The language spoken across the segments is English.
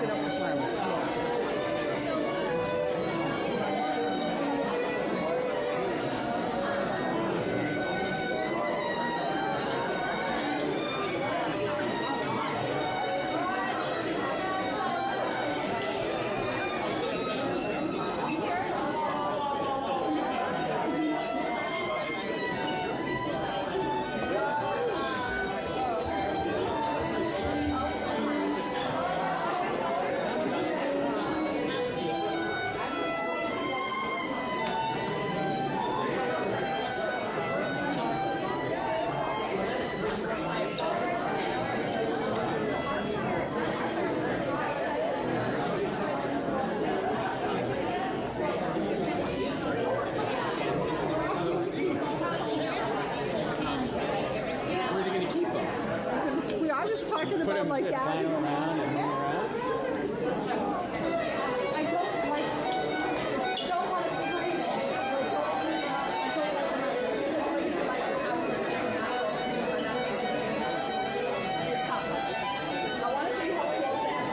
it up with flowers. Where's he going to keep them? I was talking about like that. Flying around and moving around. I don't like. Don't want to scream it. I want to see how close that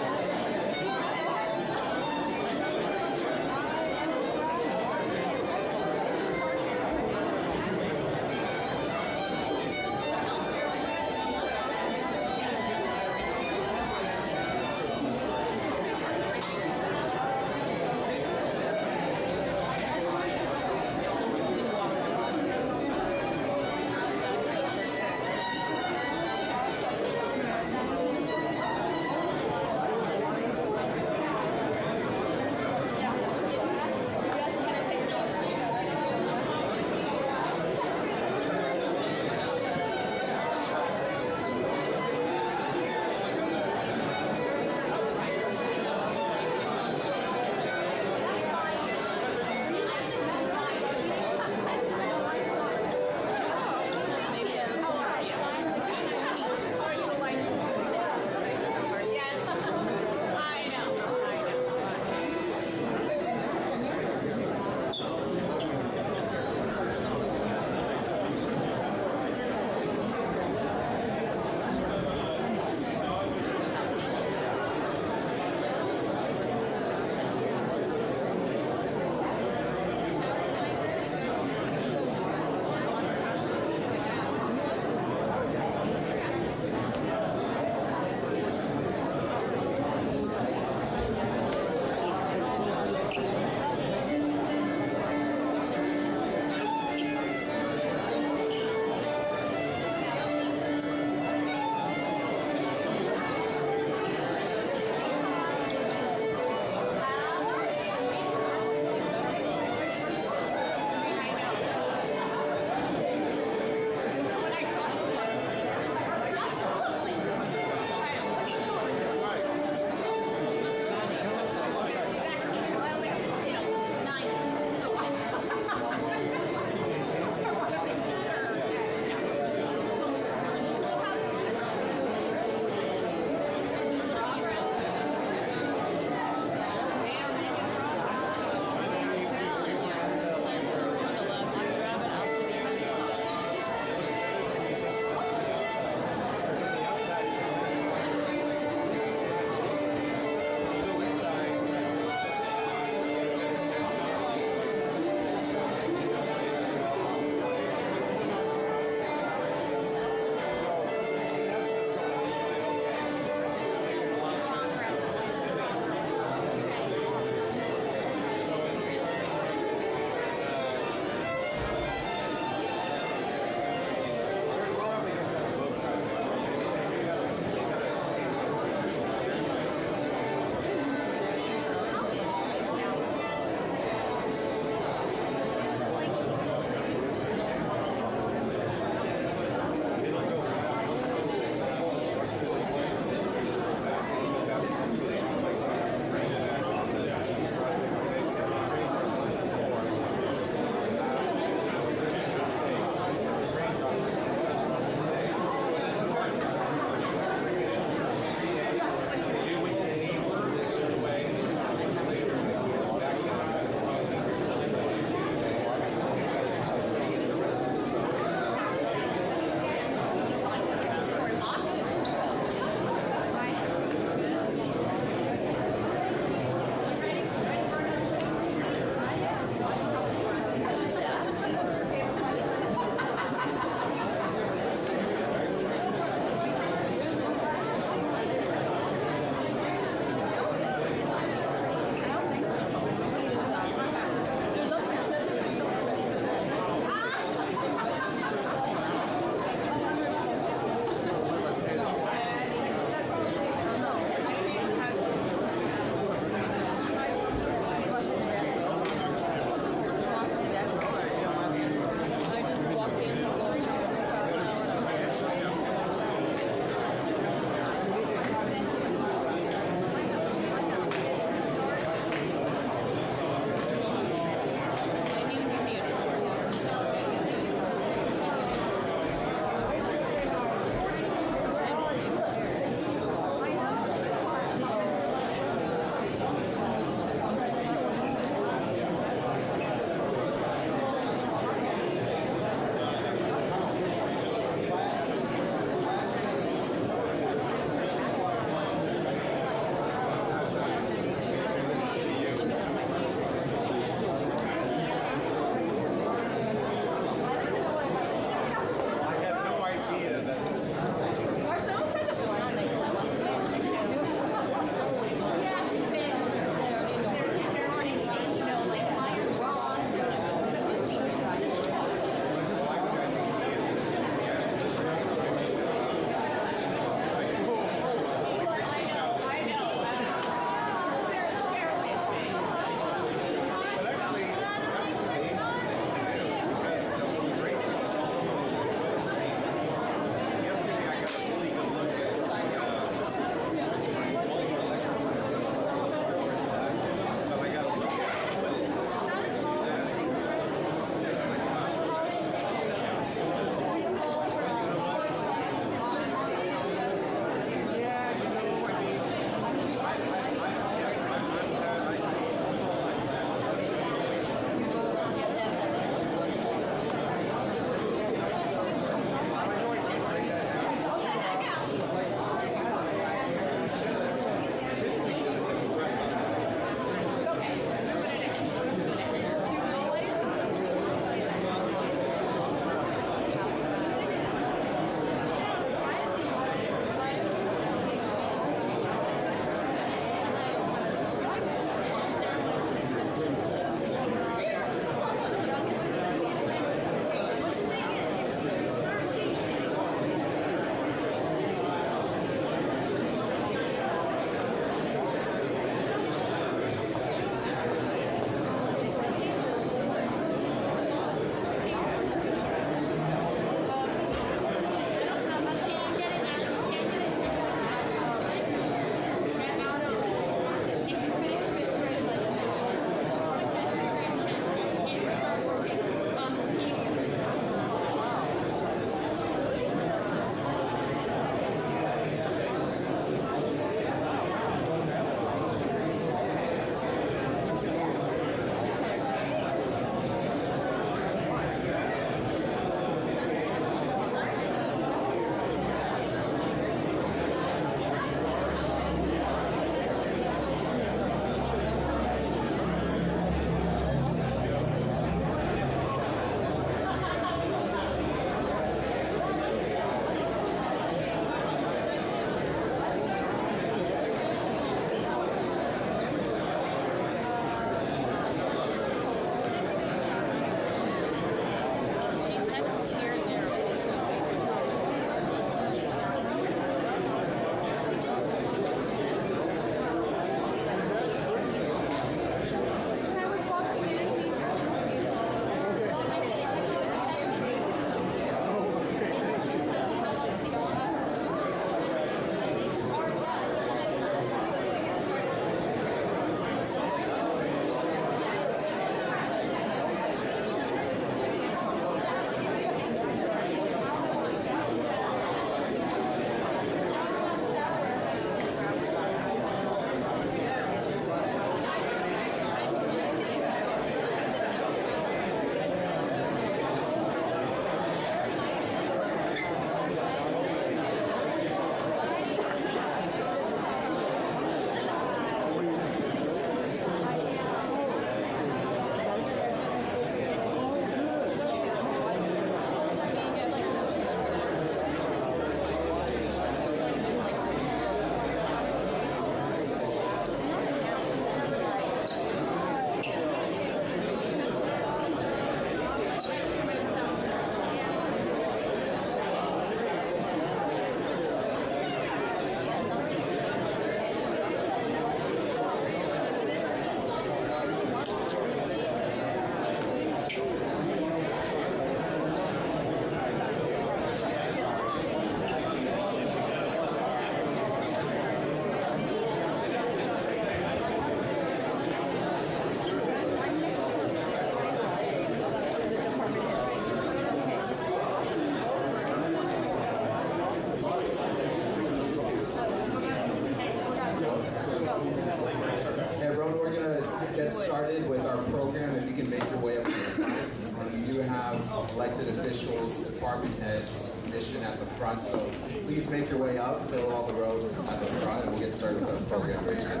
department heads mission at the front, so please make your way up, fill all the rows at the front, and we'll get started with our program very soon.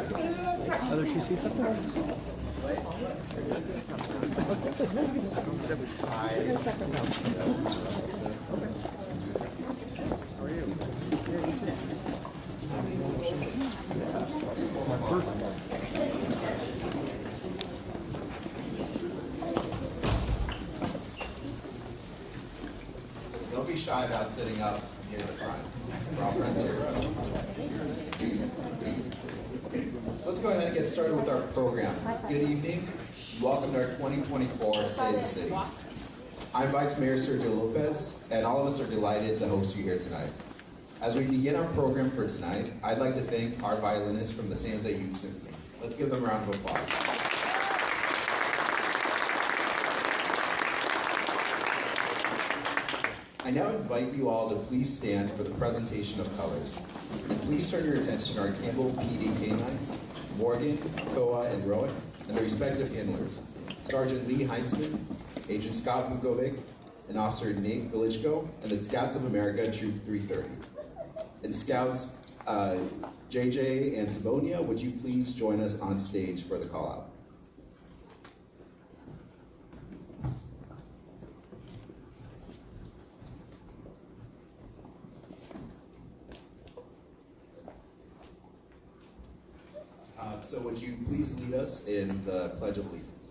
Other two seats up there? Don't be shy about sitting up near the front. We're all friends here. Let's go ahead and get started with our program. Good evening. Welcome to our 2024 State of the City. I'm Vice Mayor Sergio Lopez, and all of us are delighted to host you here tonight. As we begin our program for tonight, I'd like to thank our violinists from the San Jose Youth Symphony. Let's give them a round of applause. I now invite you all to please stand for the presentation of colors. And please turn your attention to our Campbell PD canines, Morgan, Koa, and Rowan, and their respective handlers, Sergeant Lee Heinzman, Agent Scott Vukovic, and Officer Nate Velichko, and the Scouts of America Troop 330. And Scouts JJ and Savonia, would you please join us on stage for the call-out? So would you please lead us in the Pledge of Allegiance?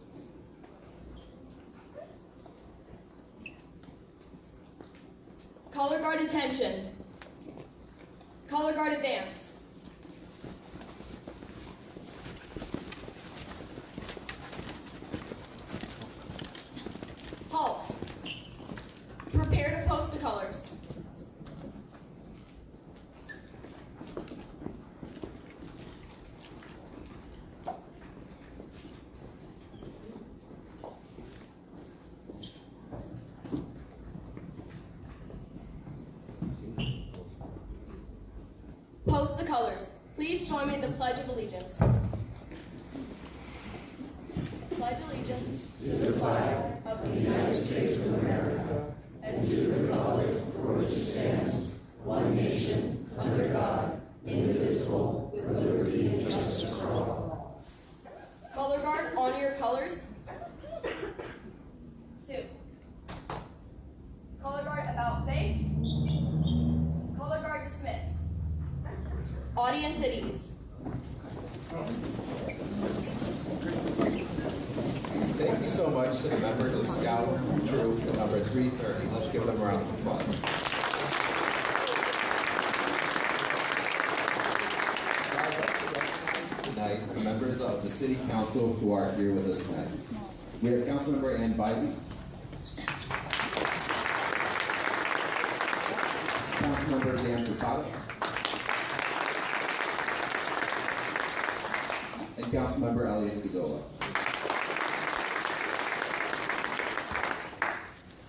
Color guard attention. Color guard advance. Halt. Prepare to post the colors. Post the colors. Please join me in the Pledge of Allegiance. Pledge allegiance to the flag of the United States of America and to the republic for which it stands, one nation, under God, indivisible, with liberty and justice for all. Color guard, on your colors. 2. Color guard about face. Color guard dismissed. Audience at ease. Thank you so much to the members of Scout Troop number 330. Let's give them a round of applause. I'd like to recognize tonight the members of the City Council who are here with us tonight. We have Councilmember Ann Bybee, Councilmember Dan Furtado, and Councilmember Elliot Scazola.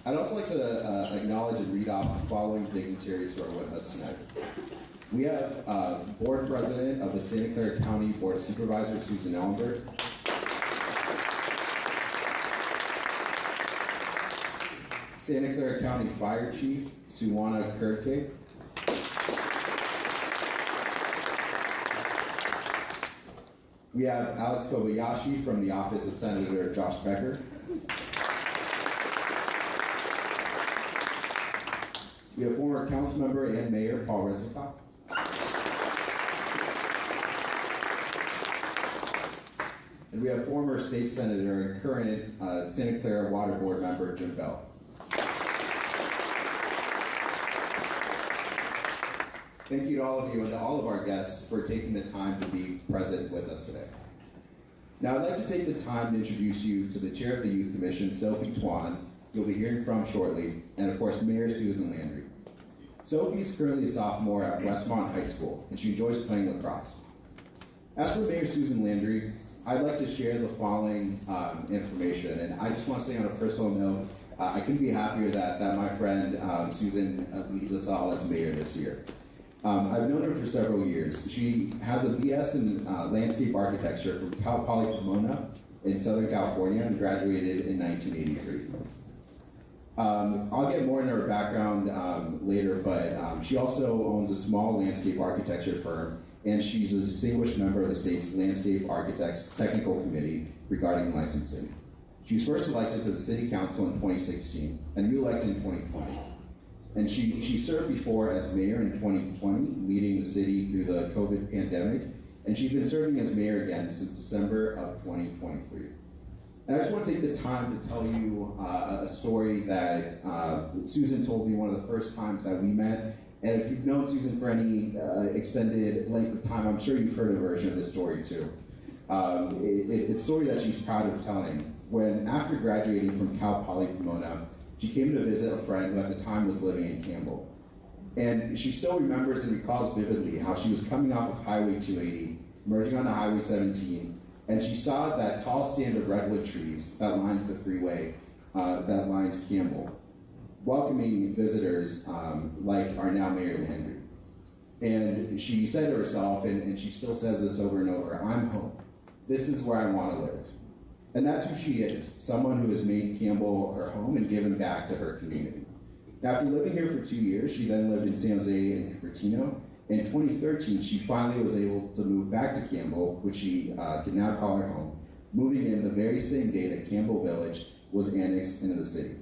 I'd also like to acknowledge and read off the following dignitaries who are with us tonight. We have Board President of the Santa Clara County Board of Supervisors, Susan Ellenberg. Santa Clara County Fire Chief, Suwana Kirke. We have Alex Kobayashi from the office of Senator Josh Becker. We have former council member and mayor Paul Resnikoff. And we have former state senator and current Santa Clara Water Board member Jim Bell. Thank you to all of you and to all of our guests for taking the time to be present with us today. Now I'd like to take the time to introduce you to the Chair of the Youth Commission, Sophie Twan, you'll be hearing from shortly, and of course Mayor Susan Landry. Sophie is currently a sophomore at Westmont High School, and she enjoys playing lacrosse. As for Mayor Susan Landry, I'd like to share the following information, and I just want to say on a personal note, I couldn't be happier that my friend Susan leads us all as mayor this year. I've known her for several years. She has a BS in landscape architecture from Cal Poly Pomona in Southern California and graduated in 1983. I'll get more into her background later, but she also owns a small landscape architecture firm, and she's a distinguished member of the state's Landscape Architects Technical Committee regarding licensing. She was first elected to the City Council in 2016 and re-elected in 2020. And she served before as mayor in 2020, leading the city through the COVID pandemic, and she's been serving as mayor again since December of 2023. And I just want to take the time to tell you a story that Susan told me one of the first times that we met. And if you've known Susan for any extended length of time, I'm sure you've heard a version of this story too. It's a story that she's proud of telling. When after graduating from Cal Poly Pomona, she came to visit a friend who at the time was living in Campbell. And she still remembers and recalls vividly how she was coming off of Highway 280, merging onto Highway 17, and she saw that tall stand of redwood trees that lines the freeway, that lines Campbell, welcoming visitors like our now Mayor Landry. And she said to herself, and she still says this over and over, I'm home. This is where I want to live. And that's who she is, someone who has made Campbell her home and given back to her community. After living here for 2 years, she then lived in San Jose and Cupertino. In 2013, she finally was able to move back to Campbell, which she can now call her home, moving in the very same day that Campbell Village was annexed into the city.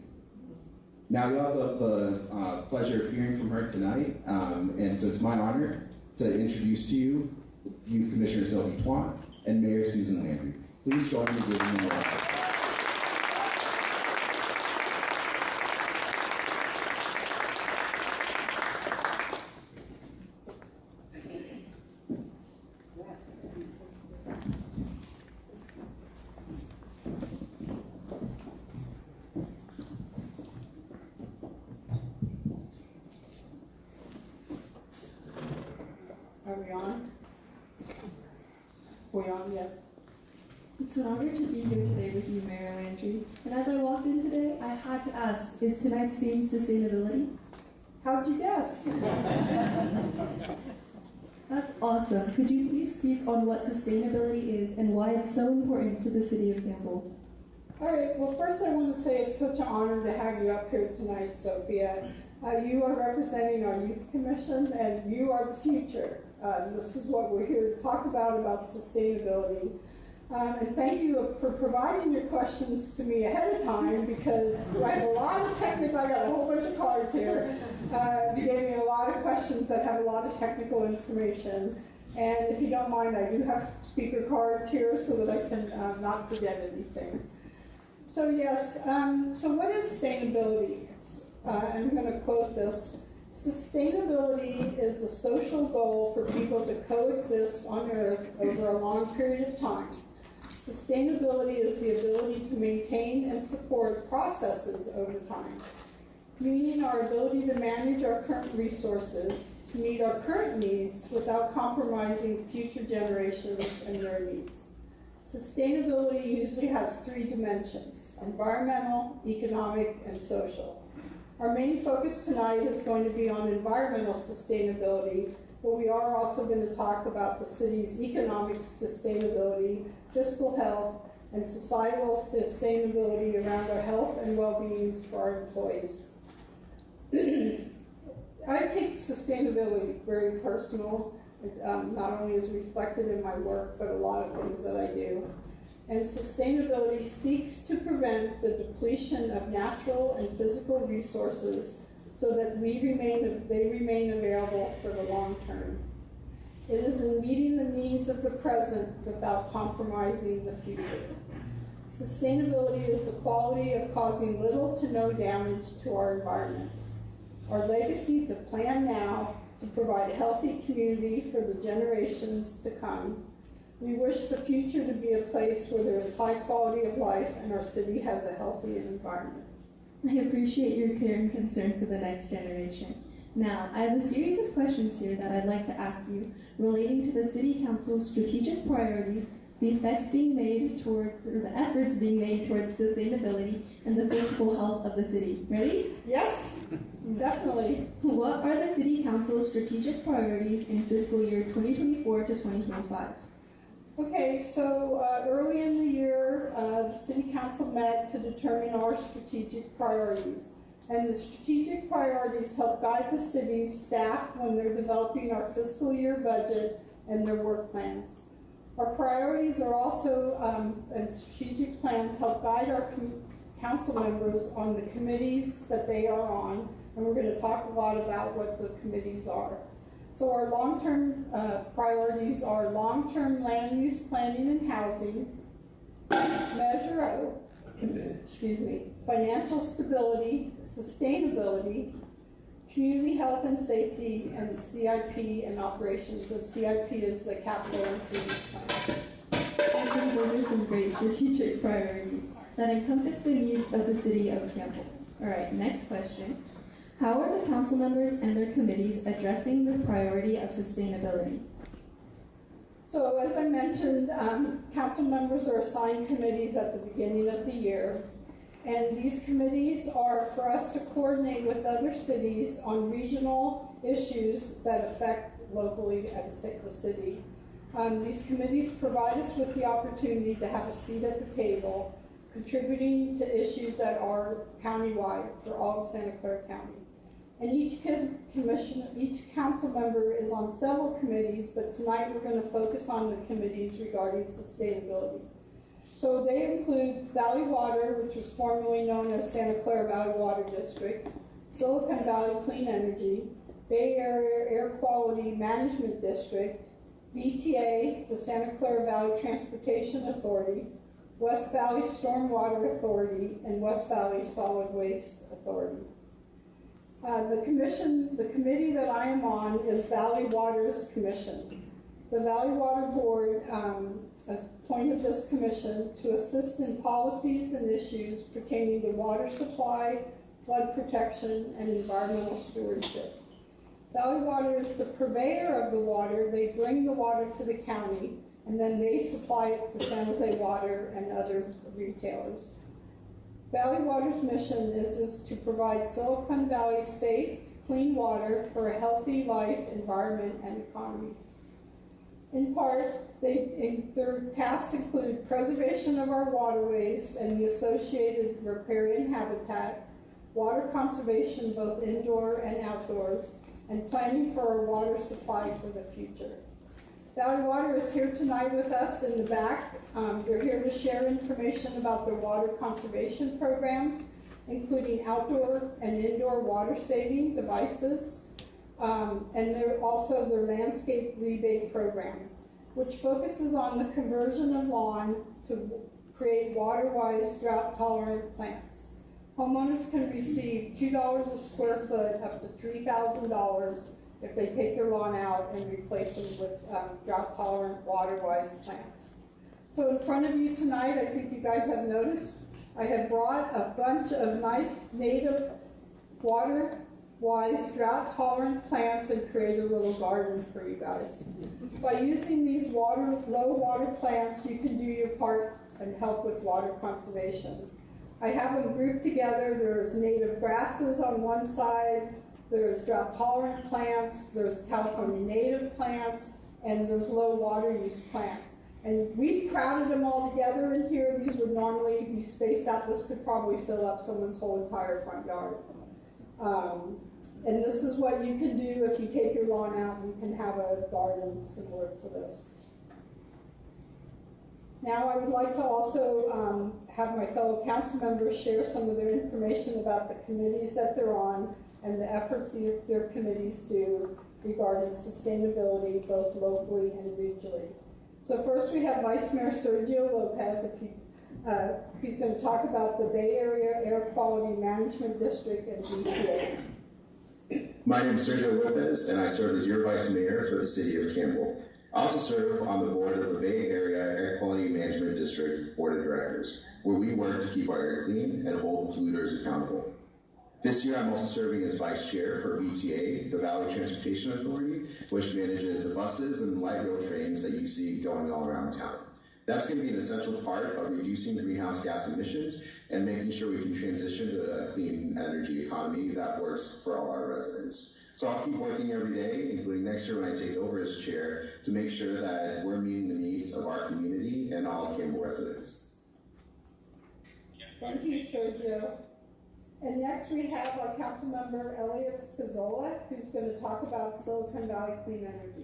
Now, we have the pleasure of hearing from her tonight, and so it's my honor to introduce to you Youth Commissioner Sylvie Twan and Mayor Susan Landry. Please join me in giving them a welcome. Are we on? We on yet? It's an honor to be here today with you, Mayor Landry. And as I walked in today, I had to ask, is tonight's theme sustainability? How'd you guess? That's awesome. Could you please speak on what sustainability is and why it's so important to the city of Campbell? All right, well, first I want to say it's such an honor to have you up here tonight, Sophia. You are representing our Youth Commission, and you are the future. This is what we're here to talk about sustainability. And thank you for providing your questions to me ahead of time, because I have a lot of technical, I got a whole bunch of cards here. You gave me a lot of questions that have a lot of technical information. And if you don't mind, I do have speaker cards here so that I can not forget anything. So yes, so what is sustainability? I'm going to quote this. Sustainability is the social goal for people to coexist on Earth over a long period of time. Sustainability is the ability to maintain and support processes over time, meaning our ability to manage our current resources to meet our current needs without compromising future generations and their needs. Sustainability usually has three dimensions: environmental, economic, and social. Our main focus tonight is going to be on environmental sustainability, but we are also going to talk about the city's economic sustainability, fiscal health, and societal sustainability around our health and well-being for our employees. I take sustainability very personal, not only is reflected in my work, but a lot of things that I do. And sustainability seeks to prevent the depletion of natural and physical resources so that they remain available for the long term. It is in meeting the needs of the present without compromising the future. Sustainability is the quality of causing little to no damage to our environment. Our legacy to plan now to provide a healthy community for the generations to come. We wish the future to be a place where there is high quality of life and our city has a healthy environment. I appreciate your care and concern for the next generation. Now, I have a series of questions here that I'd like to ask you relating to the City Council's strategic priorities, the efforts being made towards sustainability, and the physical health of the city. Ready? Yes, definitely. What are the City Council's strategic priorities in fiscal year 2024 to 2025? Okay, so early in the year, the City Council met to determine our strategic priorities. And the strategic priorities help guide the city's staff when they're developing our fiscal year budget and their work plans. Our priorities are also, and strategic plans help guide our council members on the committees that they are on, and we're going to talk a lot about what the committees are. So our long-term priorities are long-term land use planning and housing, Measure O, financial stability, sustainability, community health and safety, and CIP and operations. The CIP is the capital improvement plan. I think those are some great strategic priorities that encompass the needs of the city of Campbell. All right, next question. How are the council members and their committees addressing the priority of sustainability? So as I mentioned, council members are assigned committees at the beginning of the year. And these committees are for us to coordinate with other cities on regional issues that affect locally at the city. These committees provide us with the opportunity to have a seat at the table, contributing to issues that are countywide for all of Santa Clara County. And each council member is on several committees, but tonight we're going to focus on the committees regarding sustainability. So they include Valley Water, which was formerly known as Santa Clara Valley Water District, Silicon Valley Clean Energy, Bay Area Air Quality Management District, VTA, the Santa Clara Valley Transportation Authority, West Valley Stormwater Authority, and West Valley Solid Waste Authority. The committee that I am is Valley Waters Commission. The Valley Water Board appointed this commission to assist in policies and issues pertaining to water supply, flood protection, and environmental stewardship. Valley Water is the purveyor of the water. They bring the water to the county, and then they supply it to San Jose Water and other retailers. Valley Water's mission is to provide Silicon Valley safe, clean water for a healthy life, environment, and economy. In part, their tasks include preservation of our waterways and the associated riparian habitat, water conservation both indoor and outdoors, and planning for our water supply for the future. Valley Water is here tonight with us in the back. They're here to share information about their water conservation programs, including outdoor and indoor water saving devices, and they're also their landscape rebate program, which focuses on the conversion of lawn to create water-wise, drought-tolerant plants. Homeowners can receive $2 a square foot up to $3,000 if they take their lawn out and replace them with drought-tolerant, water-wise plants. So in front of you tonight, I think you guys have noticed, I have brought a bunch of nice native water-wise, drought-tolerant plants and created a little garden for you guys. By using these low water plants, you can do your part and help with water conservation. I have them grouped together. There's native grasses on one side, there's drought-tolerant plants, there's California native plants, and there's low water use plants. And we've crowded them all together in here. These would normally be spaced out. This could probably fill up someone's whole entire front yard. And this is what you can do if you take your lawn out. You can have a garden similar to this. Now I would like to also have my fellow council members share some of their information about the committees that they're on and the efforts their committees do regarding sustainability both locally and regionally. So first we have Vice Mayor Sergio Lopez. He's going to talk about the Bay Area Air Quality Management District and VTA. My name is Sergio Lopez, and I serve as your Vice Mayor for the City of Campbell. I also serve on the board of the Bay Area Air Quality Management District Board of Directors, where we work to keep our air clean and hold polluters accountable. This year, I'm also serving as Vice Chair for VTA, the Valley Transportation Authority, which manages the buses and light rail trains that you see going all around town. That's going to be an essential part of reducing greenhouse gas emissions and making sure we can transition to a clean energy economy that works for all our residents. So I'll keep working every day, including next year when I take over as chair, to make sure that we're meeting the needs of our community and all of Campbell residents. Thank you, Sergio. And next we have our council member, Elliot Scazola, who's going to talk about Silicon Valley Clean Energy.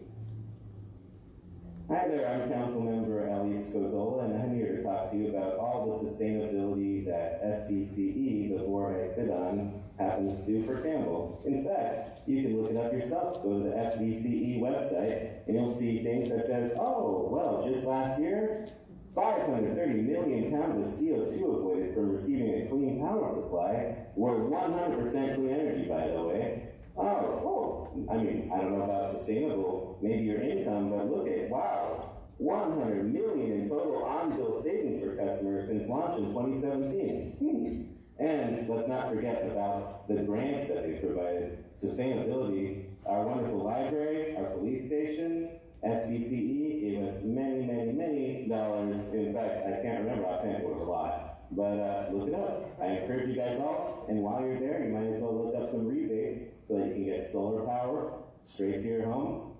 Hi there, I'm Councilmember Elliot Scozola, and I'm here to talk to you about all the sustainability that SVCE, the board I sit on, happens to do for Campbell. In fact, you can look it up yourself. Go to the SVCE website, and you'll see things such as, oh, well, just last year, 530 million pounds of CO2 avoided from receiving a clean power supply. We're 100% clean energy, by the way. I mean, I don't know about sustainable, maybe your income, but look at, wow, 100 million in total on-bill savings for customers since launch in 2017. And let's not forget about the grants that they provided. Sustainability, our wonderful library, our police station, SVCE gave us many, many, many dollars. In fact, I can't remember, I can't work a lot. But look it up. I encourage you guys all, and while you're there, you might as well look up some rebates so that you can get solar power straight to your home,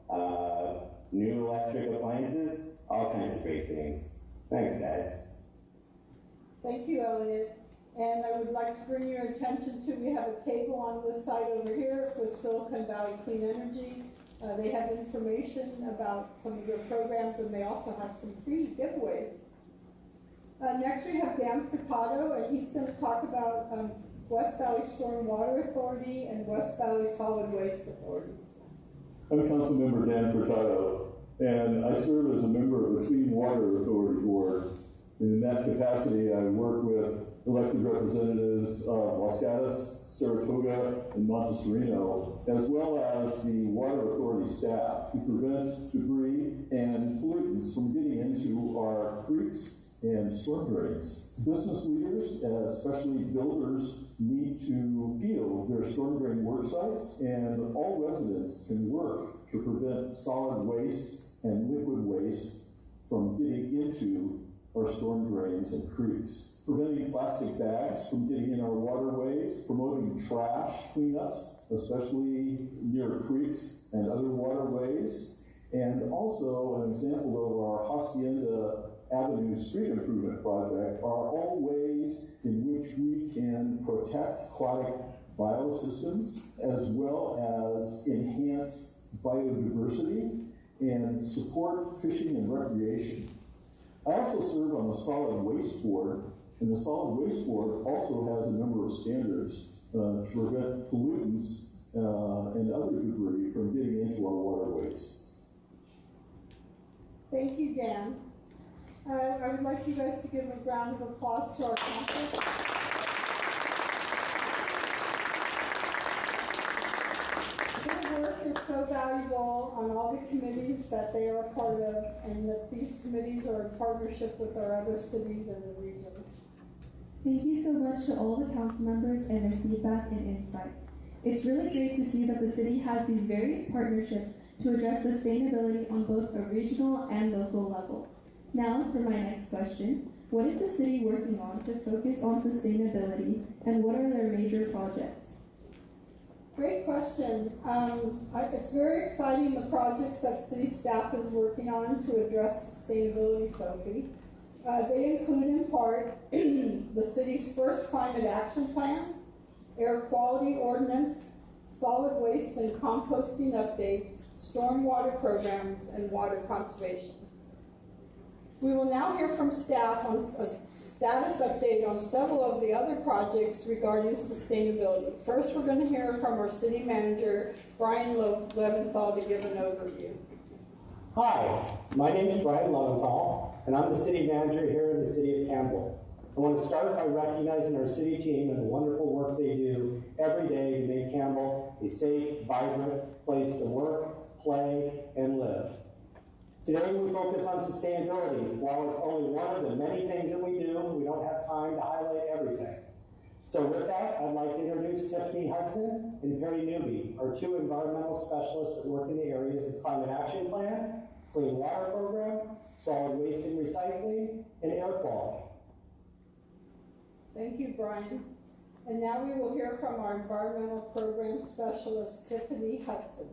new electric appliances, all kinds of great things. Thanks, guys. Thank you, Elliot. And I would like to bring your attention to, we have a table on this side over here with Silicon Valley Clean Energy. They have information about some of their programs, and they also have some free giveaways. Next we have Dan Furtado, and he's going to talk about West Valley Storm Water Authority and West Valley Solid Waste Authority. I'm Councilmember Dan Furtado, and I serve as a member of the Clean Water Authority Board. And in that capacity, I work with elected representatives of Los Gatos, Saratoga, and Montessorino, as well as the Water Authority staff to prevent debris and pollutants from getting into our creeks and storm drains. Business leaders, especially builders, need to heal their storm drain work sites, and all residents can work to prevent solid waste and liquid waste from getting into our storm drains and creeks. Preventing plastic bags from getting in our waterways, promoting trash cleanups, especially near creeks and other waterways, and also an example of our Hacienda Avenue Street Improvement Project are all ways in which we can protect aquatic biosystems as well as enhance biodiversity and support fishing and recreation. I also serve on the Solid Waste Board, and the Solid Waste Board also has a number of standards to prevent pollutants and other debris from getting into our waterways. Thank you, Dan. I would like you guys to give a round of applause to our council. Their work is so valuable on all the committees that they are a part of, and that these committees are in partnership with our other cities in the region. Thank you so much to all the council members and their feedback and insight. It's really great to see that the city has these various partnerships to address sustainability on both a regional and local level. Now, for my next question, what is the city working on to focus on sustainability, and what are their major projects? Great question. It's very exciting, the projects that city staff is working on to address sustainability, Sophie. They include, in part, the city's first climate action plan, air quality ordinance, solid waste and composting updates, stormwater programs, and water conservation. We will now hear from staff on a status update on several of the other projects regarding sustainability. First, we're going to hear from our city manager, Brian Leventhal, to give an overview. Hi, my name is Brian Leventhal, and I'm the city manager here in the city of Campbell. I want to start by recognizing our city team and the wonderful work they do every day to make Campbell a safe, vibrant place to work, play, and live. Today we focus on sustainability. While it's only one of the many things that we do, we don't have time to highlight everything. So with that, I'd like to introduce Tiffany Hudson and Perry Newby, our two environmental specialists that work in the areas of Climate Action Plan, Clean Water Program, Solid Waste and Recycling, and Air Quality. Thank you, Brian. And now we will hear from our environmental program specialist, Tiffany Hudson.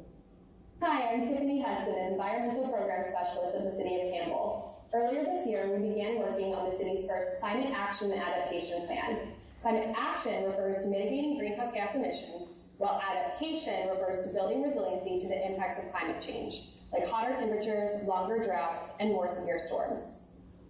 Hi, I'm Tiffany Hudson, an environmental program specialist at the City of Campbell. Earlier this year, we began working on the city's first Climate Action and Adaptation Plan. Climate action refers to mitigating greenhouse gas emissions, while adaptation refers to building resiliency to the impacts of climate change, like hotter temperatures, longer droughts, and more severe storms.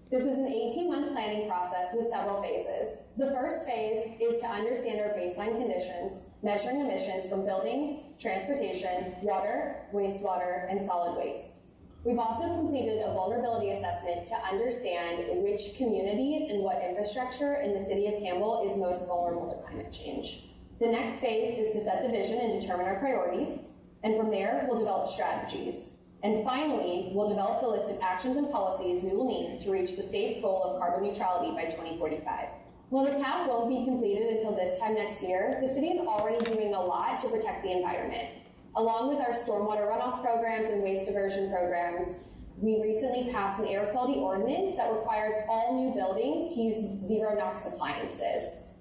This is an 18-month planning process with several phases. The first phase is to understand our baseline conditions, measuring emissions from buildings, transportation, water, wastewater, and solid waste. We've also completed a vulnerability assessment to understand which communities and what infrastructure in the city of Campbell is most vulnerable to climate change. The next phase is to set the vision and determine our priorities, and from there, we'll develop strategies. And finally, we'll develop the list of actions and policies we will need to reach the state's goal of carbon neutrality by 2045. While the CAP won't be completed until this time next year, the city is already doing a lot to protect the environment. Along with our stormwater runoff programs and waste diversion programs, we recently passed an air quality ordinance that requires all new buildings to use zero NOx appliances.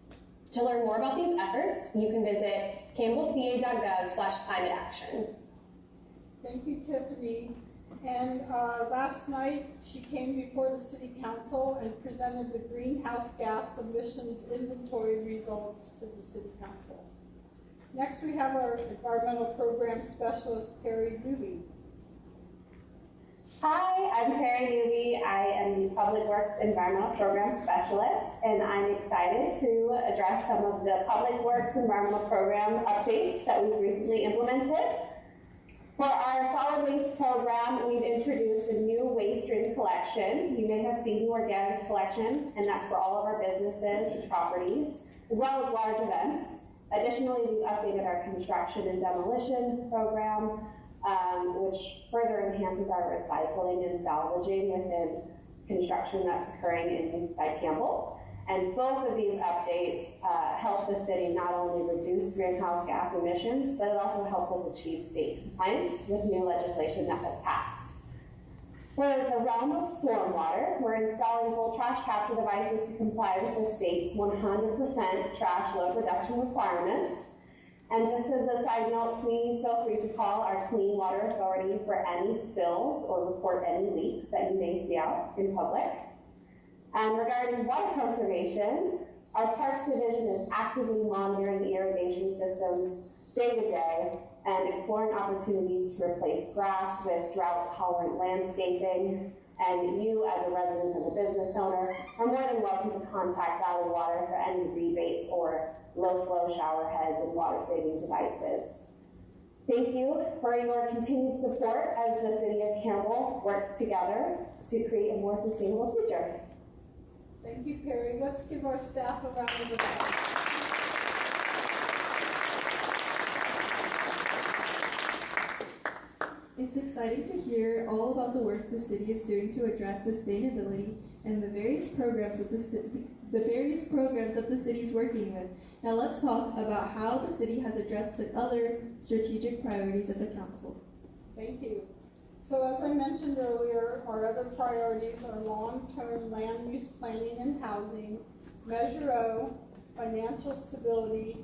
To learn more about these efforts, you can visit campbellca.gov/climate-action. Thank you, Tiffany. And last night, she came before the City Council and presented the greenhouse gas emissions inventory results to the City Council. Next, we have our environmental program specialist, Perry Newby. Hi, I'm Perry Newby. I am the Public Works Environmental Program Specialist, and I'm excited to address some of the Public Works Environmental Program updates that we've recently implemented. For our solid waste program, we've introduced a new waste stream collection. You may have seen the organics collection, and that's for all of our businesses and properties, as well as large events. Additionally, we've updated our construction and demolition program, which further enhances our recycling and salvaging within construction that's occurring inside Campbell. And both of these updates help the city not only reduce greenhouse gas emissions, but it also helps us achieve state compliance with new legislation that has passed. For the realm of stormwater, we're installing full trash capture devices to comply with the state's 100% trash load reduction requirements. And just as a side note, please feel free to call our Clean Water Authority for any spills or report any leaks that you may see out in public. And regarding water conservation, our Parks Division is actively monitoring irrigation systems day to day and exploring opportunities to replace grass with drought-tolerant landscaping. And you, as a resident and a business owner, are more than welcome to contact Valley Water for any rebates or low-flow shower heads and water-saving devices. Thank you for your continued support as the City of Campbell works together to create a more sustainable future. Thank you, Perry. Let's give our staff a round of applause. It's exciting to hear all about the work the city is doing to address sustainability and the various programs that the city is working with. Now let's talk about how the city has addressed the other strategic priorities of the council. Thank you. So as I mentioned earlier, our other priorities are long-term land use planning and housing, Measure O, financial stability,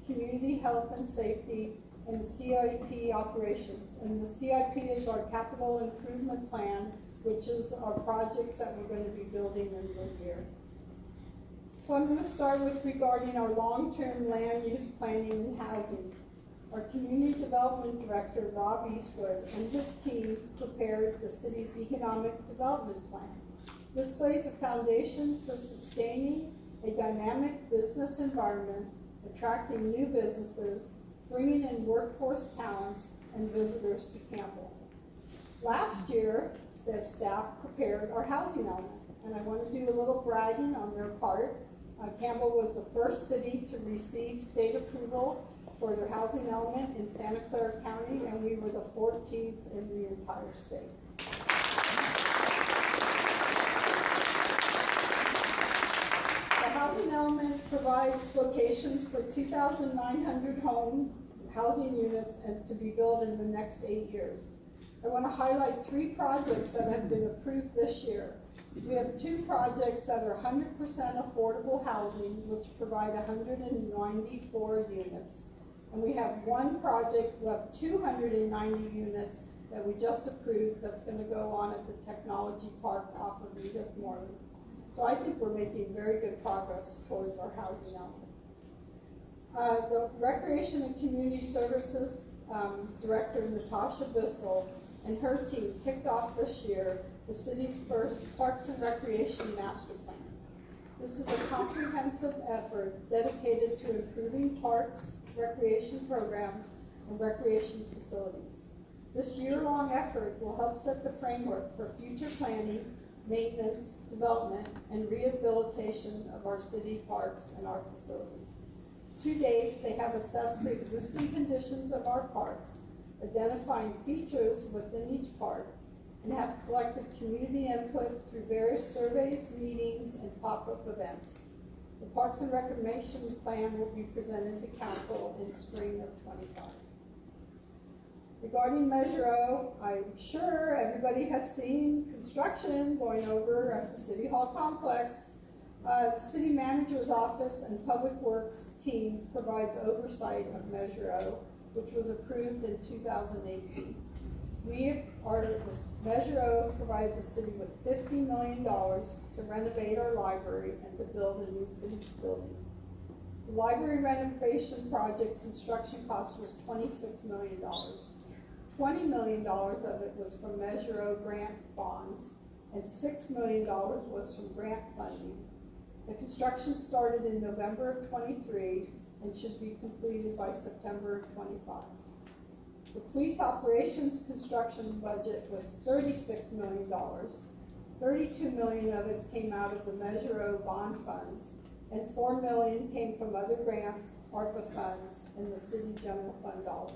community health and safety, and CIP operations. And the CIP is our capital improvement plan, which is our projects that we're going to be building in the year. So I'm going to start with regarding our long-term land use planning and housing. Our Community Development Director, Rob Eastwood, and his team prepared the city's economic development plan. This lays a foundation for sustaining a dynamic business environment, attracting new businesses, bringing in workforce talents and visitors to Campbell. Last year, the staff prepared our housing element, and I want to do a little bragging on their part. Campbell was the first city to receive state approval for their housing element in Santa Clara County, and we were the 14th in the entire state. The housing element provides locations for 2,900 home housing units and to be built in the next 8 years. I want to highlight 3 projects that have been approved this year. We have 2 projects that are 100% affordable housing, which provide 194 units. And we have 1 project with 290 units that we just approved that's going to go on at the Technology Park off of Edith Moreland. So I think we're making very good progress towards our housing element. The Recreation and Community Services Director, Natasha Bissell, and her team kicked off this year the city's first Parks and Recreation Master Plan. This is a comprehensive effort dedicated to improving parks, recreation programs, and recreation facilities. This year-long effort will help set the framework for future planning, maintenance, development, and rehabilitation of our city parks and our facilities. To date, they have assessed the existing conditions of our parks, identifying features within each park, and have collected community input through various surveys, meetings, and pop-up events. The Parks and Recreation Plan will be presented to Council in spring of '25. Regarding Measure O, I'm sure everybody has seen construction going over at the City Hall complex. The City Manager's Office and Public Works team provides oversight of Measure O, which was approved in 2018. Measure O provided the city with $50 million to renovate our library and to build a new police building. The library renovation project construction cost was $26 million. $20 million of it was from Measure O grant bonds, and $6 million was from grant funding. The construction started in November of ·23 and should be completed by September of '25. The police operations construction budget was $36 million. $32 million of it came out of the Measure O bond funds, and $4 million came from other grants, ARPA funds, and the city general fund dollars.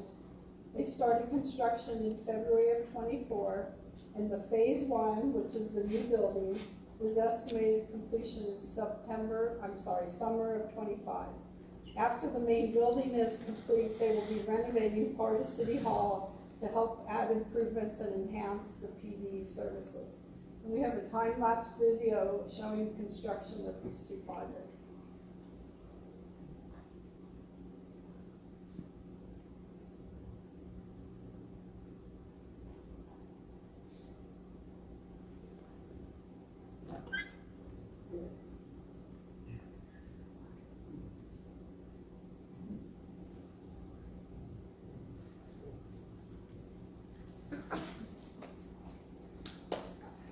They started construction in February of '24, and the phase 1, which is the new building, is estimated completion in summer of '25. After the main building is complete, they will be renovating part of City Hall to help add improvements and enhance the PD services. And we have a time-lapse video showing construction of these two projects.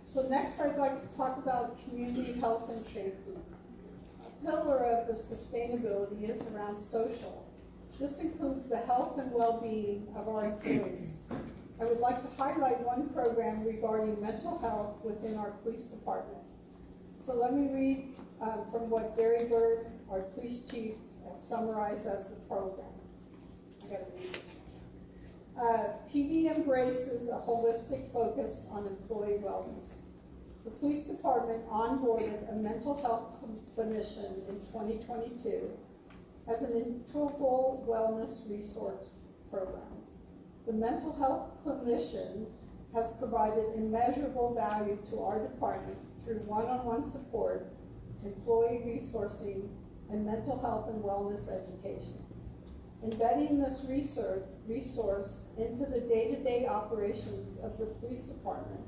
So next I'd like to talk about community health and safety. A pillar of the sustainability is around social. This includes the health and well-being of our employees. I would like to highlight one program regarding mental health within our police department. So let me read from what Gary Bird, our police chief, has summarized as the program. I gotta read this. PD embraces a holistic focus on employee wellness. The police department onboarded a mental health clinician in 2022 as an integral wellness resource program. The mental health clinician has provided immeasurable value to our department through one-on-one support, employee resourcing, and mental health and wellness education. Embedding this resource into the day-to-day operations of the police department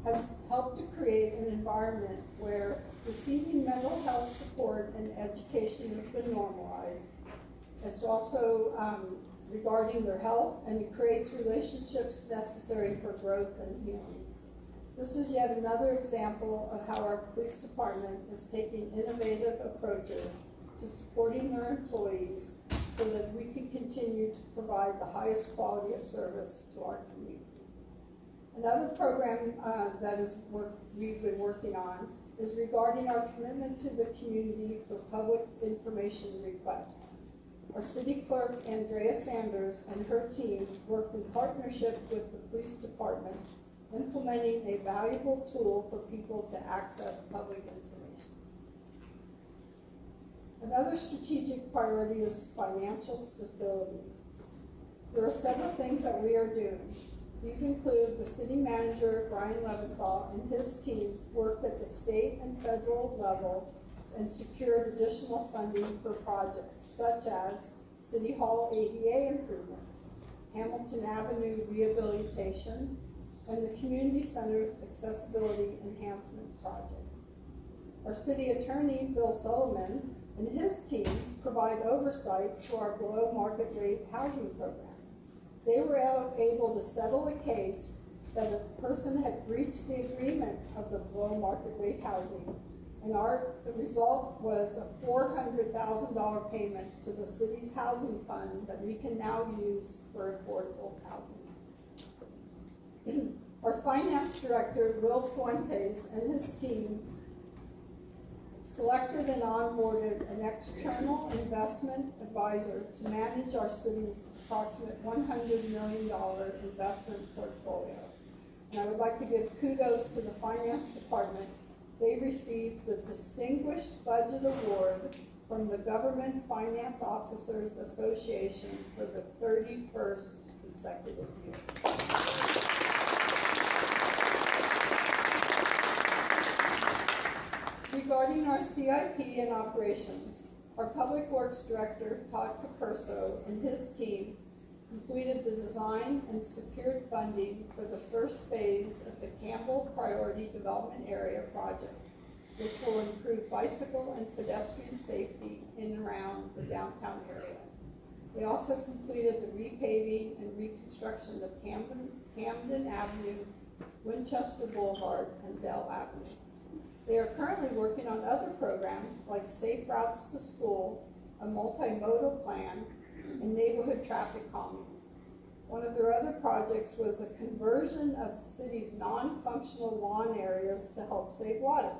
has helped to create an environment where receiving mental health support and education has been normalized. It's also regarding their health, and it creates relationships necessary for growth and healing. This is yet another example of how our police department is taking innovative approaches to supporting their employees so that we can continue to provide the highest quality of service to our community. Another program we've been working on is regarding our commitment to the community for public information requests. Our city clerk, Andrea Sanders, and her team worked in partnership with the police department, implementing a valuable tool for people to access public information. Another strategic priority is financial stability. There are several things that we are doing. These include the city manager, Brian Leventhal, and his team worked at the state and federal level and secured additional funding for projects such as City Hall ADA improvements, Hamilton Avenue rehabilitation, and the Community Center's Accessibility Enhancement Project. Our city attorney, Bill Solomon, and his team provide oversight to our below market rate housing program. They were able to settle a case that a person had breached the agreement of the below market rate housing, and the result was a $400,000 payment to the city's housing fund that we can now use for affordable housing. Our finance director, Will Fuentes, and his team selected and onboarded an external investment advisor to manage our city's approximate $100 million investment portfolio. And I would like to give kudos to the finance department. They received the Distinguished Budget Award from the Government Finance Officers Association for the 31st consecutive year. Regarding our CIP and operations, our Public Works Director, Todd Capurso, and his team completed the design and secured funding for the first phase of the Campbell Priority Development Area project, which will improve bicycle and pedestrian safety in and around the downtown area. They also completed the repaving and reconstruction of Camden Avenue, Winchester Boulevard, and Dell Avenue. They are currently working on other programs like Safe Routes to School, a multimodal plan, and neighborhood traffic calming. One of their other projects was a conversion of the city's non-functional lawn areas to help save water.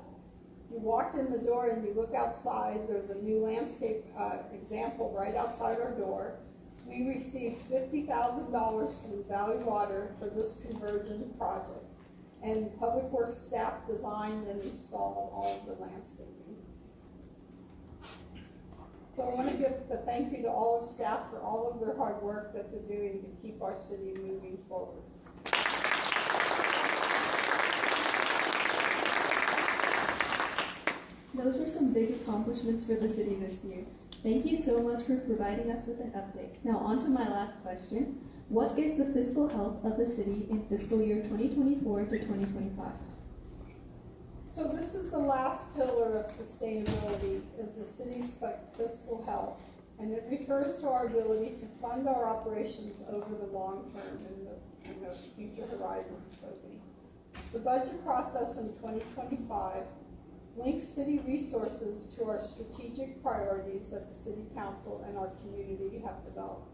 If you walked in the door and you look outside, there's a new landscape example right outside our door. We received $50,000 from Valley Water for this conversion project, and Public Works staff designed and installed all of the landscaping. So I want to give a thank you to all of staff for all of their hard work that they're doing to keep our city moving forward. Those were some big accomplishments for the city this year. Thank you so much for providing us with an update. Now on to my last question. What is the fiscal health of the city in fiscal year 2024 to 2025? So this is the last pillar of sustainability, is the city's fiscal health, and it refers to our ability to fund our operations over the long term and the future horizons. The budget process in 2025 links city resources to our strategic priorities that the City Council and our community have developed.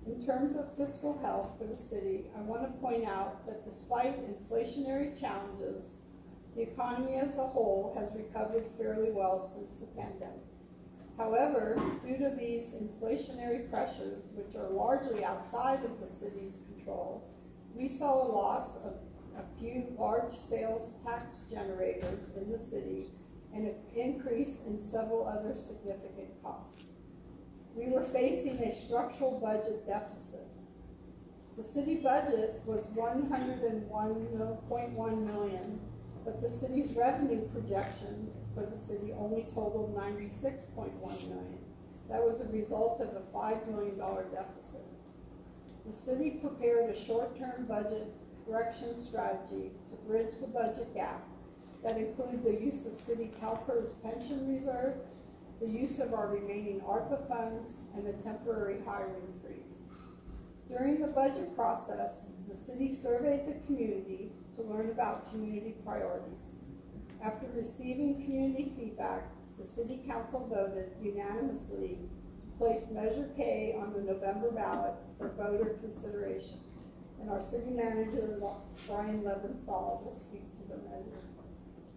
In terms of fiscal health for the city, I want to point out that despite inflationary challenges, the economy as a whole has recovered fairly well since the pandemic. However, due to these inflationary pressures, which are largely outside of the city's control, we saw a loss of a few large sales tax generators in the city and an increase in several other significant costs. We were facing a structural budget deficit. The city budget was $101.1 million, but the city's revenue projections for the city only totaled $96.1 million. That was a result of a $5 million deficit. The city prepared a short-term budget correction strategy to bridge the budget gap that included the use of City CalPERS pension reserve, the use of our remaining ARPA funds, and a temporary hiring freeze. During the budget process, the city surveyed the community to learn about community priorities. After receiving community feedback, the City Council voted unanimously to place Measure K on the November ballot for voter consideration. And our city manager, Brian Leventhal, will speak to the measure.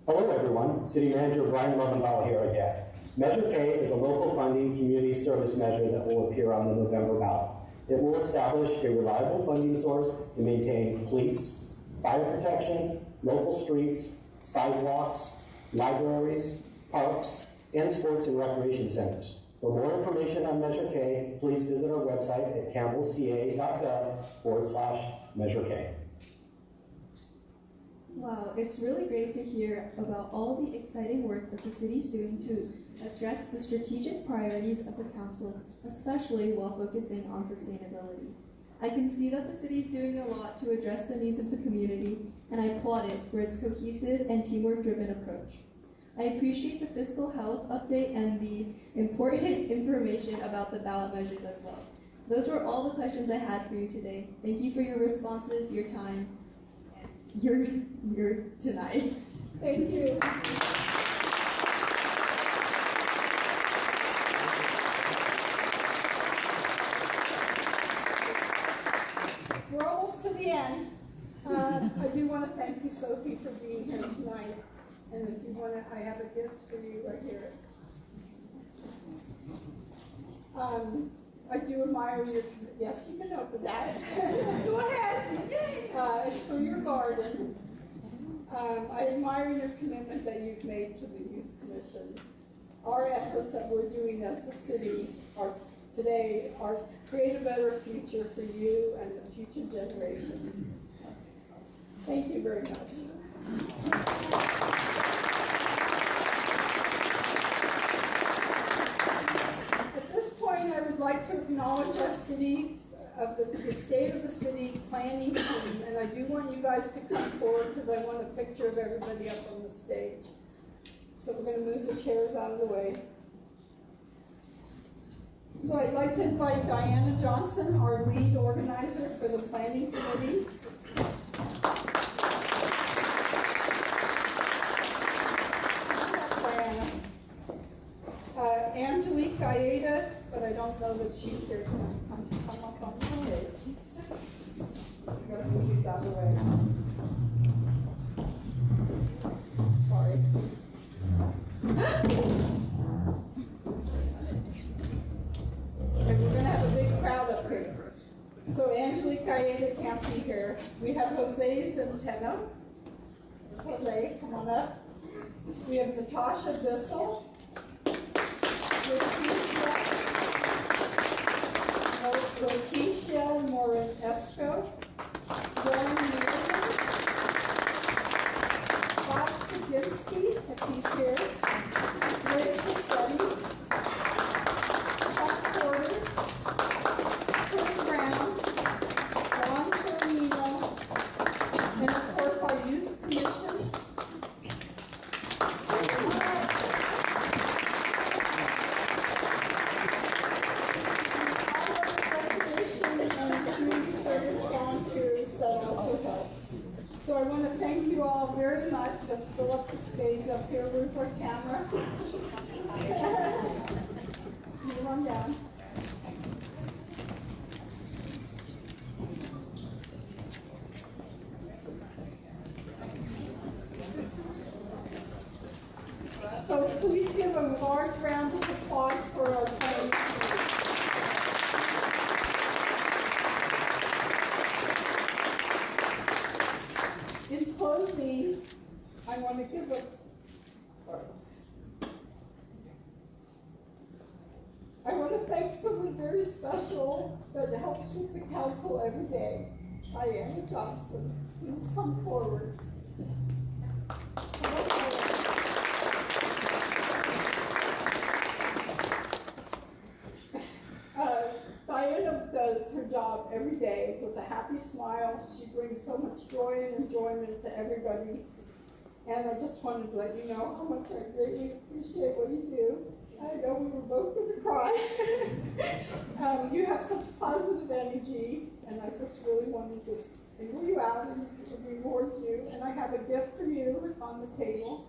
Hello everyone, City Manager Brian Leventhal here again. Measure K is a local funding community service measure that will appear on the November ballot. It will establish a reliable funding source to maintain police, fire protection, local streets, sidewalks, libraries, parks, and sports and recreation centers. For more information on Measure K, please visit our website at campbellca.gov/Measure K. Wow, it's really great to hear about all the exciting work that the city's doing to address the strategic priorities of the council, especially while focusing on sustainability. I can see that the city's doing a lot to address the needs of the community, and I applaud it for its cohesive and teamwork-driven approach. I appreciate the fiscal health update and the important information about the ballot measures as well. Those were all the questions I had for you today. Thank you for your responses, your time, and your tonight. Thank you. We're almost to the end. I do want to thank you, Sophie, for being here tonight. And if you want to, I have a gift for you right here. I do admire your, yes, you can open that. Go ahead. It's for your garden. I admire your commitment that you've made to the Youth Commission. Our efforts that we're doing as the city today are to create a better future for you and the future generations. Thank you very much. At this point, I would like to acknowledge our city, the state of the city planning team, and I do want you guys to come forward because I want a picture of everybody up on the stage. So we're going to move the chairs out of the way. So I'd like to invite Diana Johnson, our lead organizer for the planning committee. Angelique Gaeta, but I don't know that she's here. Come up on the stage. I'm going to move these out of the way. Sorry. And we're going to have a big crowd up here. So Angelique Gaeta can't be here. We have Jose Centeno. Jose, come on up. We have Natasha Bissell. Leticia Morin-Esco, Lauren Newman, Bob Staginski, if he's here, Rick Cassetti, Chuck Porter, Kurt Brown, Juan Tornino, and of course our Youth Commission. So I want to thank you all very much. Let's fill up the stage up here. Where's our camera? Move on down. So please give a large round of applause for our planning committee. In closing, I want to give I want to thank someone very special that helps with the council every day, Diana Johnson. Please come forward. Diana does her job every day with a happy smile. She brings so much joy and enjoyment to everybody. And I just wanted to let you know how much I greatly appreciate what you do. I know we were both going to cry. You have such positive energy, and I just really wanted to single you out and reward you. And I have a gift for you. It's on the table.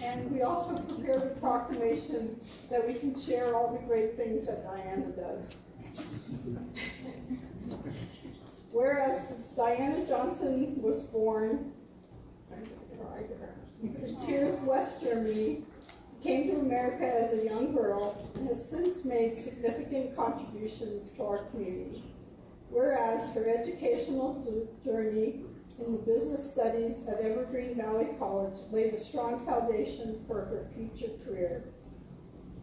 And we also prepared a proclamation that we can share all the great things that Diana does. Whereas Diana Johnson was born in Tiers, West Germany, came to America as a young girl, and has since made significant contributions to our community. Whereas her educational journey in the business studies at Evergreen Valley College laid a strong foundation for her future career.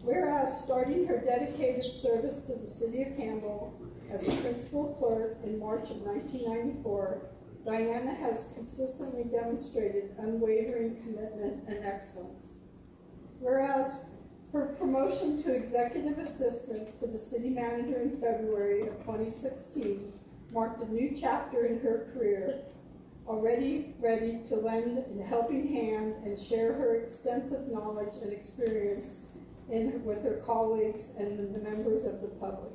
Whereas starting her dedicated service to the city of Campbell as a principal clerk in March of 1994, Diana has consistently demonstrated unwavering commitment and excellence. Whereas her promotion to executive assistant to the city manager in February of 2016 marked a new chapter in her career, already ready to lend a helping hand and share her extensive knowledge and experience with her colleagues and the members of the public.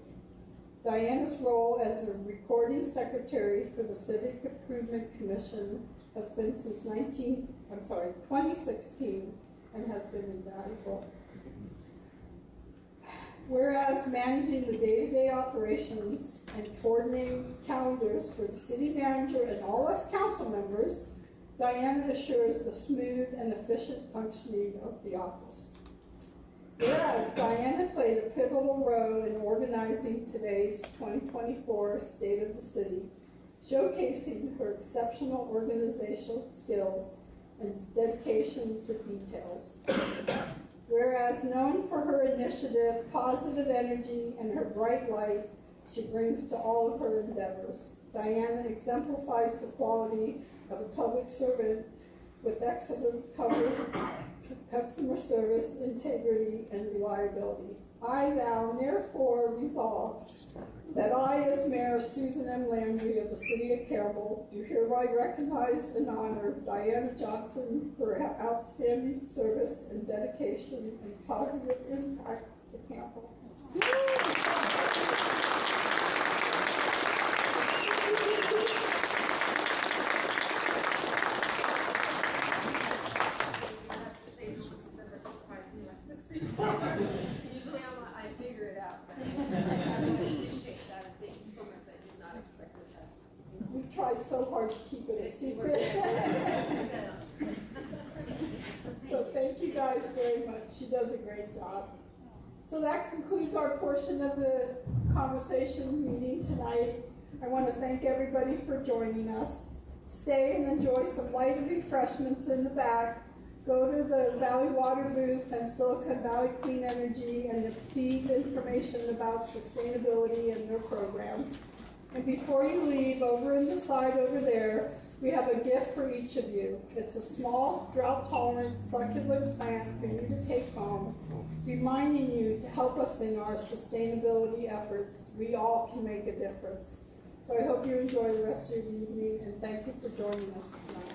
Diana's role as a recording secretary for the Civic Improvement Commission has been since 2016 and has been invaluable. Whereas managing the day-to-day operations and coordinating calendars for the city manager and all us council members, Diana assures the smooth and efficient functioning of the office. Whereas Diana played a pivotal role in organizing today's 2024 State of the City, showcasing her exceptional organizational skills and dedication to details. Whereas known for her initiative, positive energy, and her bright light she brings to all of her endeavors, Diana exemplifies the quality of a public servant with excellent customer service, integrity, and reliability. I now therefore resolve that I, as Mayor Susan M. Landry of the City of Campbell, do hereby recognize and honor Diana Johnson for her outstanding service and dedication and positive impact to Campbell. Usually I figure it out. I appreciate that. Thank you so much. I did not expect this. We tried so hard to keep it a secret. So thank you guys very much. She does a great job. So that concludes our portion of the conversation meeting tonight. I want to thank everybody for joining us. Stay and enjoy some light refreshments in the back. Go to the Valley Water booth and Silicon Valley Clean Energy and receive information about sustainability and their programs. And before you leave, over in the side over there, we have a gift for each of you. It's a small, drought-tolerant, succulent plant for you to take home, reminding you to help us in our sustainability efforts. We all can make a difference. So I hope you enjoy the rest of your evening, and thank you for joining us tonight.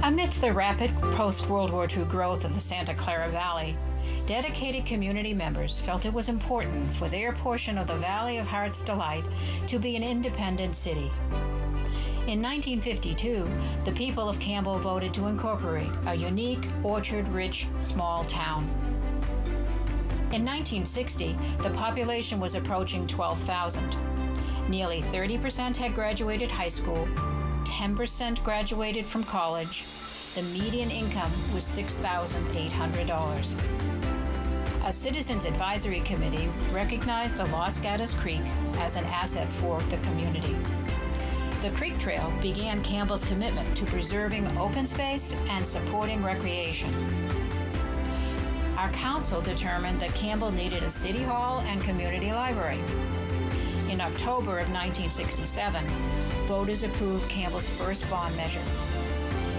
Amidst the rapid post-World War II growth of the Santa Clara Valley, dedicated community members felt it was important for their portion of the Valley of Heart's Delight to be an independent city. In 1952, the people of Campbell voted to incorporate a unique, orchard-rich, small town. In 1960, the population was approaching 12,000. Nearly 30% had graduated high school, 10% graduated from college. The median income was $6,800. A Citizens Advisory Committee recognized the Los Gatos Creek as an asset for the community. The Creek Trail began Campbell's commitment to preserving open space and supporting recreation. Our council determined that Campbell needed a city hall and community library. In October of 1967, voters approved Campbell's first bond measure.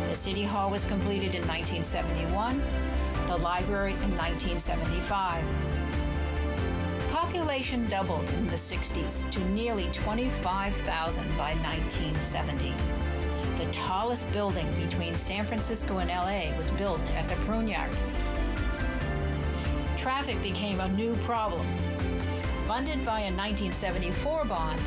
The city hall was completed in 1971, the library in 1975. Population doubled in the 60s to nearly 25,000 by 1970. The tallest building between San Francisco and LA was built at the Pruneyard. Traffic became a new problem. Funded by a 1974 bond,